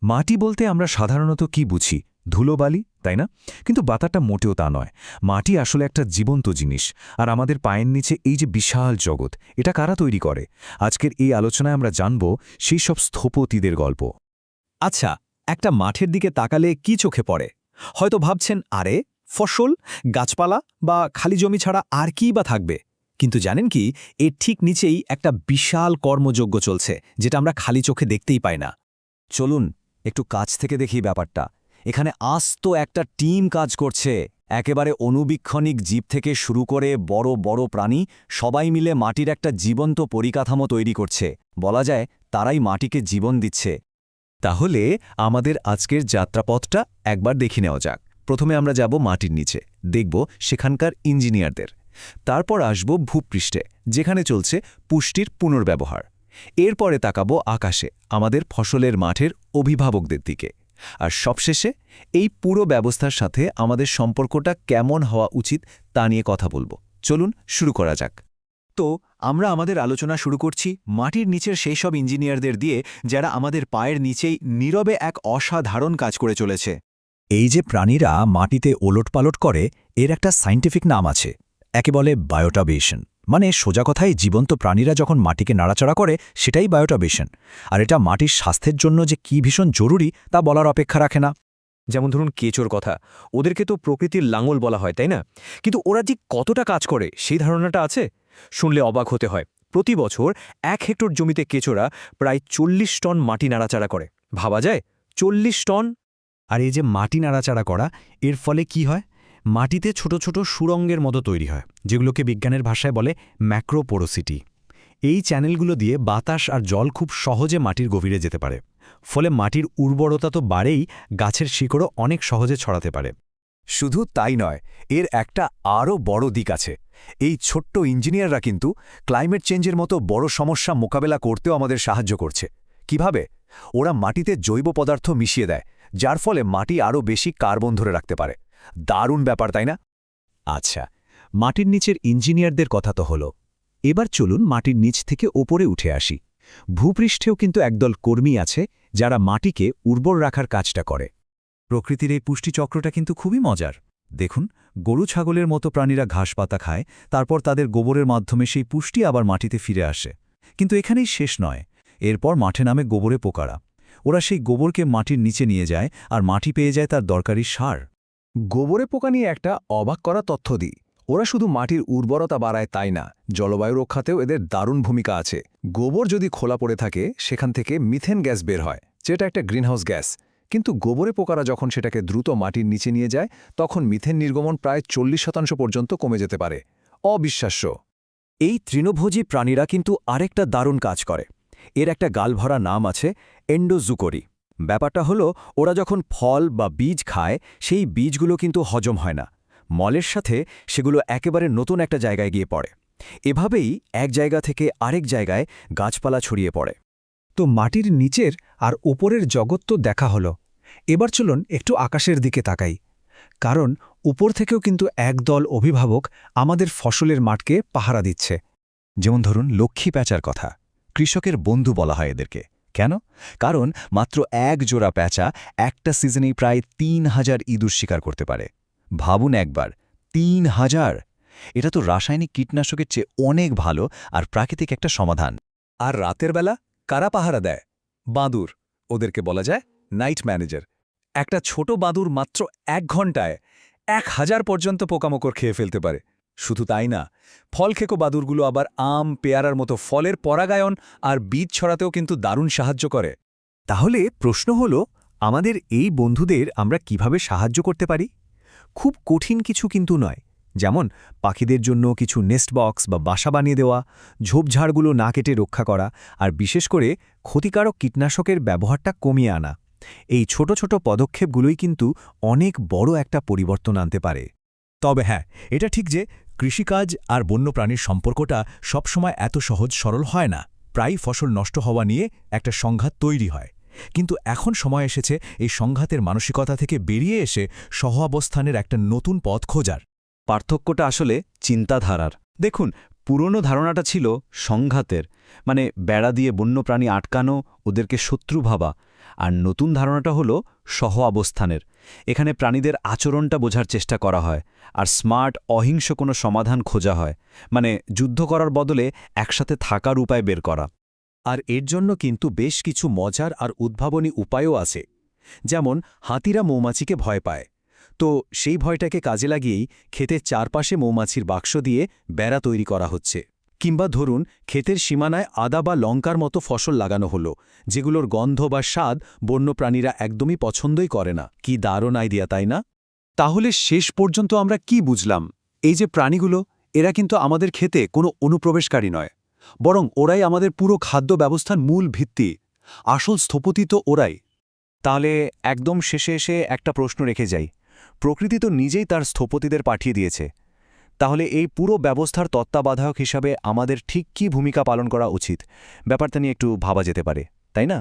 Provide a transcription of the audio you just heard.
মাটি বলতে আমরা সাধারণত কি বুঝি? ধুলোবালি, তাই না? কিন্তু বাতাটা মোটেও তা নয়। মাটি আসলে একটা জীবন্ত জিনিস। আর আমাদের পায়ের নিচে এই যে বিশাল জগৎ, এটা কারা তৈরি করে? আজকের এই আলোচনায় আমরা জানব সেই সব স্থপতিদের গল্প। আচ্ছা, একটা মাঠের দিকে তাকালে কি চোখে পড়ে? হয়তো ভাবছেন, আরে ফসল, গাছপালা বা খালি জমি ছাড়া আর কী বা থাকবে? কিন্তু জানেন কি, এর ঠিক নিচেই একটা বিশাল কর্মযজ্ঞ চলছে, যেটা আমরা খালি চোখে দেখতেই পাই না। চলুন একটু কাছ থেকে দেখি ব্যাপারটা। এখানে আস্ত একটা টিম কাজ করছে। একেবারে অণুবীক্ষণিক জীব থেকে শুরু করে বড় বড় প্রাণী সবাই মিলে মাটির একটা জীবন্ত পরিকাঠামো তৈরি করছে। বলা যায় তারাই মাটিকে জীবন দিচ্ছে। তাহলে আমাদের আজকের যাত্রাপথটা একবার দেখে নেওয়া যাক। প্রথমে আমরা যাব মাটির নিচে, দেখব সেখানকার ইঞ্জিনিয়ারদের। তারপর আসব ভূপৃষ্ঠে, যেখানে চলছে পুষ্টির পুনর্ব্যবহার। এরপরে তাকাবো আকাশে, আমাদের ফসলের মাঠের অভিভাবকদের দিকে। আর সবশেষে এই পুরো ব্যবস্থার সাথে আমাদের সম্পর্কটা কেমন হওয়া উচিত তা নিয়ে কথা বলবো। চলুন শুরু করা যাক। তো আমরা আমাদের আলোচনা শুরু করছি মাটির নিচের সেই সব ইঞ্জিনিয়ারদের দিয়ে, যারা আমাদের পায়ের নিচেই নীরবে এক অসাধারণ কাজ করে চলেছে। এই যে প্রাণীরা মাটিতে ওলটপালট করে, এর একটা সায়েন্টিফিক নাম আছে। একে বলে বায়োটাবেশন। মানে সোজা কথায় জীবন্ত প্রাণীরা যখন মাটিকে নাড়াচাড়া করে, সেটাই বায়োটাবেশন। আর এটা মাটির স্বাস্থ্যের জন্য যে কি ভীষণ জরুরি তা বলার অপেক্ষা রাখে না। যেমন ধরুন কেঁচোর কথা, ওদেরকে তো প্রকৃতির লাঙল বলা হয়, তাই না? কিন্তু ওরা যে কতটা কাজ করে সেই ধারণাটা আছে? শুনলে অবাক হতে হয়। প্রতি বছর 1 হেক্টর জমিতে কেঁচোরা প্রায় 40 টন মাটি নাড়াচাড়া করে। ভাবা যায়, 40 টন! আর এই যে মাটি নাড়াচাড়া করা, এর ফলে কি হয়? মাটিতে ছোট ছোট সুড়ঙ্গের মতো তৈরি হয়, যেগুলোকে বিজ্ঞানের ভাষায় বলে ম্যাক্রোপোরোসিটি। এই চ্যানেলগুলো দিয়ে বাতাস আর জল খুব সহজে মাটির গভীরে যেতে পারে। ফলে মাটির উর্বরতা তো বাড়েই, গাছের শিকড়ও অনেক সহজে ছড়াতে পারে। শুধু তাই নয়, এর একটা আরও বড় দিক আছে। এই ছোট্ট ইঞ্জিনিয়াররা কিন্তু ক্লাইমেট চেঞ্জের মতো বড় সমস্যা মোকাবেলা করতেও আমাদের সাহায্য করছে। কিভাবে? ওরা মাটিতে জৈব পদার্থ মিশিয়ে দেয়, যার ফলে মাটি আরও বেশি কার্বন ধরে রাখতে পারে। দারুণ ব্যাপার, তাই না? আচ্ছা, মাটির নিচের ইঞ্জিনিয়ারদের কথা তো হলো। এবার চলুন মাটির নিচ থেকে ওপরে উঠে আসি। ভূপৃষ্ঠেও কিন্তু একদল কর্মী আছে, যারা মাটিকে উর্বর রাখার কাজটা করে। প্রকৃতির এই পুষ্টিচক্রটা কিন্তু খুবই মজার। দেখুন, গরু ছাগলের মতো প্রাণীরা ঘাস পাতা খায়, তারপর তাদের গোবরের মাধ্যমে সেই পুষ্টি আবার মাটিতে ফিরে আসে। কিন্তু এখানেই শেষ নয়। এরপর মাঠে নামে গোবরে পোকারা। ওরা সেই গোবরকে মাটির নিচে নিয়ে যায়, আর মাটি পেয়ে যায় তার দরকারি সার। গোবরে পোকা নিয়ে একটা অবাক করা তথ্য দিই। ওরা শুধু মাটির উর্বরতা বাড়ায় তাই না, জলবায়ু রক্ষাতেও এদের দারুণ ভূমিকা আছে। গোবর যদি খোলা পড়ে থাকে, সেখান থেকে মিথেন গ্যাস বের হয়, যেটা একটা গ্রিনহাউস গ্যাস। কিন্তু গোবরে পোকারা যখন সেটাকে দ্রুত মাটির নিচে নিয়ে যায়, তখন মিথেন নির্গমন প্রায় 40% পর্যন্ত কমে যেতে পারে। অবিশ্বাস্য! এই তৃণভোজী প্রাণীরা কিন্তু আরেকটা দারুণ কাজ করে। এর একটা গালভরা নাম আছে, এন্ডোজুকরি। ব্যাপারটা হলো, ওরা যখন ফল বা বীজ খায়, সেই বীজগুলো কিন্তু হজম হয় না। মলের সাথে সেগুলো একেবারে নতুন একটা জায়গায় গিয়ে পড়ে। এভাবেই এক জায়গা থেকে আরেক জায়গায় গাছপালা ছড়িয়ে পড়ে। তো মাটির নিচের আর ওপরের জগৎ তো দেখা হলো। এবার চলুন একটু আকাশের দিকে তাকাই। কারণ উপর থেকেও কিন্তু একদল অভিভাবক আমাদের ফসলের মাঠকে পাহারা দিচ্ছে। যেমন ধরুন লক্ষ্মী প্যাঁচার কথা। কৃষকের বন্ধু বলা হয় এদেরকে। কেন? কারণ মাত্র এক জোড়া প্যাঁচা একটা সিজনেই প্রায় 3000 ইঁদুর শিকার করতে পারে। ভাবুন একবার, 3000! এটা তো রাসায়নিক কীটনাশকের চেয়ে অনেক ভালো আর প্রাকৃতিক একটা সমাধান। আর রাতের বেলা কারা পাহারা দেয়? বাঁদুর। ওদেরকে বলা যায় নাইট ম্যানেজার। একটা ছোট বাঁদুর মাত্র 1 ঘন্টায় 1000 পর্যন্ত পোকামাকড় খেয়ে ফেলতে পারে। শুধু তাই না, ফল খেকো বাদুরগুলো আবার আম, পেয়ারার মতো ফলের পরাগায়ন আর বীজ ছড়াতেও কিন্তু দারুণ সাহায্য করে। তাহলে প্রশ্ন হলো, আমাদের এই বন্ধুদের আমরা কিভাবে সাহায্য করতে পারি? খুব কঠিন কিছু কিন্তু নয়। যেমন পাখিদের জন্য কিছু নেস্ট বক্স বা বাসা বানিয়ে দেওয়া, ঝোপঝাড়গুলো না কেটে রক্ষা করা, আর বিশেষ করে ক্ষতিকারক কীটনাশকের ব্যবহারটা কমিয়ে আনা। এই ছোট ছোট পদক্ষেপগুলোই কিন্তু অনেক বড় একটা পরিবর্তন আনতে পারে। তবে হ্যাঁ, এটা ঠিক যে কৃষিকাজ আর বন্যপ্রাণীর সম্পর্কটা সবসময় এত সহজ সরল হয় না। প্রায়ই ফসল নষ্ট হওয়া নিয়ে একটা সংঘাত তৈরি হয়। কিন্তু এখন সময় এসেছে এই সংঘাতের মানসিকতা থেকে বেরিয়ে এসে সহাবস্থানের একটা নতুন পথ খোঁজার। পার্থক্যটা আসলে চিন্তাধারার। দেখুন, পুরনো ধারণাটা ছিল সংঘাতের, মানে বেড়া দিয়ে বন্যপ্রাণী আটকানো, ওদেরকে শত্রু ভাবা। আর নতুন ধারণাটা হলো সহ অবস্থানের। এখানে প্রাণীদের আচরণটা বোঝার চেষ্টা করা হয়, আর স্মার্ট অহিংস কোনো সমাধান খোঁজা হয়, মানে যুদ্ধ করার বদলে একসাথে থাকার উপায় বের করা। আর এর জন্য কিন্তু বেশ কিছু মজার আর উদ্ভাবনী উপায়ও আছে। যেমন হাতিরা মৌমাছিকে ভয় পায়, তো সেই ভয়টাকে কাজে লাগিয়েই ক্ষেতের চারপাশে মৌমাছির বাক্স দিয়ে বেড়া তৈরি করা হচ্ছে। কিংবা ধরুন ক্ষেতের সীমানায় আদা বা লঙ্কার মতো ফসল লাগানো হলো, যেগুলোর গন্ধ বা স্বাদ বন্যপ্রাণীরা একদমই পছন্দই করে না। কি দারুণ আইডিয়া, তাই না? তাহলে শেষ পর্যন্ত আমরা কি বুঝলাম? এই যে প্রাণীগুলো, এরা কিন্তু আমাদের খেতে কোনো অনুপ্রবেশকারী নয়, বরং ওরাই আমাদের পুরো খাদ্য ব্যবস্থার মূল ভিত্তি। আসল স্থপতি তো ওরাই। তাহলে একদম শেষে এসে একটা প্রশ্ন রেখে যাই। প্রকৃতি তো নিজেই তার স্থপতিদের পাঠিয়ে দিয়েছে, তাহলে এই পুরো ব্যবস্থার তত্ত্বাবধায়ক হিসাবে আমাদের ঠিক কী ভূমিকা পালন করা উচিত? ব্যাপারটা নিয়ে একটু ভাবা যেতে পারে, তাই না?